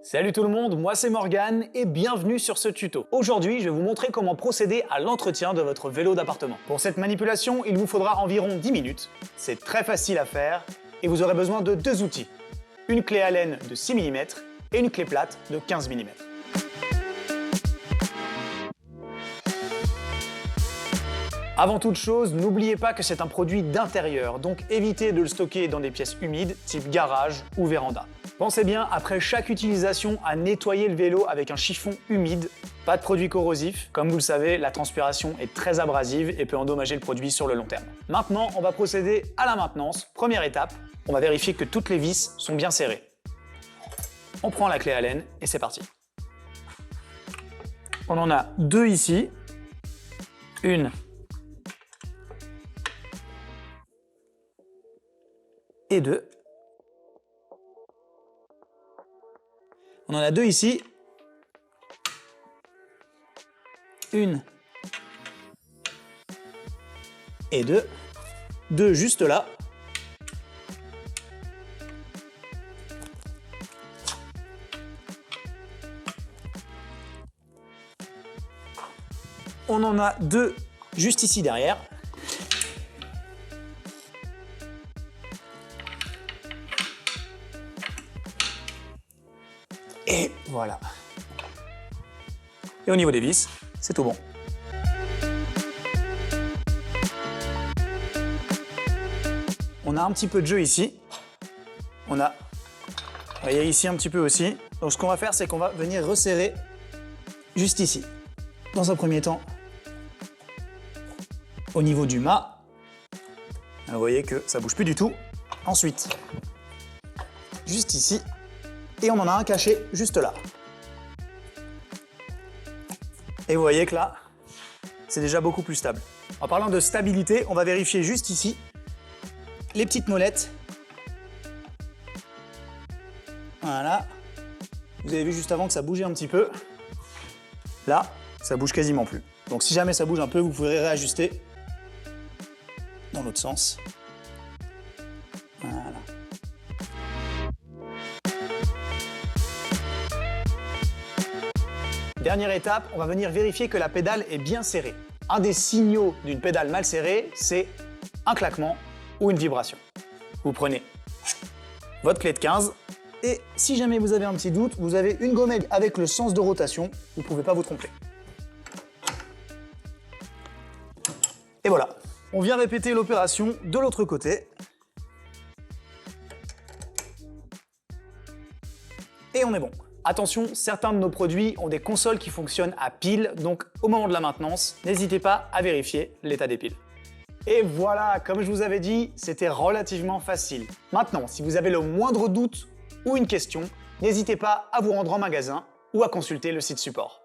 Salut tout le monde, moi c'est Morgane et bienvenue sur ce tuto. Aujourd'hui, je vais vous montrer comment procéder à l'entretien de votre vélo d'appartement. Pour cette manipulation, il vous faudra environ 10 minutes. C'est très facile à faire et vous aurez besoin de deux outils. Une clé Allen de 6 mm et une clé plate de 15 mm. Avant toute chose, n'oubliez pas que c'est un produit d'intérieur, donc évitez de le stocker dans des pièces humides, type garage ou véranda. Pensez bien, après chaque utilisation, à nettoyer le vélo avec un chiffon humide. Pas de produit corrosif. Comme vous le savez, la transpiration est très abrasive et peut endommager le produit sur le long terme. Maintenant, on va procéder à la maintenance. Première étape, on va vérifier que toutes les vis sont bien serrées. On prend la clé Allen et c'est parti. On en a deux ici. Une et deux. On en a deux ici. Une et deux. Deux juste là. On en a deux juste ici derrière. Et voilà. Et au niveau des vis, c'est tout bon. On a un petit peu de jeu ici. On a, vous voyez ici un petit peu aussi. Donc ce qu'on va faire, c'est qu'on va venir resserrer juste ici. Dans un premier temps, au niveau du mât. Vous voyez que ça bouge plus du tout. Ensuite, juste ici. Et on en a un caché juste là. Et vous voyez que là, c'est déjà beaucoup plus stable. En parlant de stabilité, on va vérifier juste ici les petites molettes. Voilà. Vous avez vu juste avant que ça bougeait un petit peu. Là, ça bouge quasiment plus. Donc si jamais ça bouge un peu, vous pourrez réajuster dans l'autre sens. Voilà. Dernière étape, on va venir vérifier que la pédale est bien serrée. Un des signaux d'une pédale mal serrée, c'est un claquement ou une vibration. Vous prenez votre clé de 15 et si jamais vous avez un petit doute, vous avez une gommette avec le sens de rotation, vous ne pouvez pas vous tromper. Et voilà, on vient répéter l'opération de l'autre côté. Et on est bon. Attention, certains de nos produits ont des consoles qui fonctionnent à pile, donc au moment de la maintenance, n'hésitez pas à vérifier l'état des piles. Et voilà, comme je vous avais dit, c'était relativement facile. Maintenant, si vous avez le moindre doute ou une question, n'hésitez pas à vous rendre en magasin ou à consulter le site support.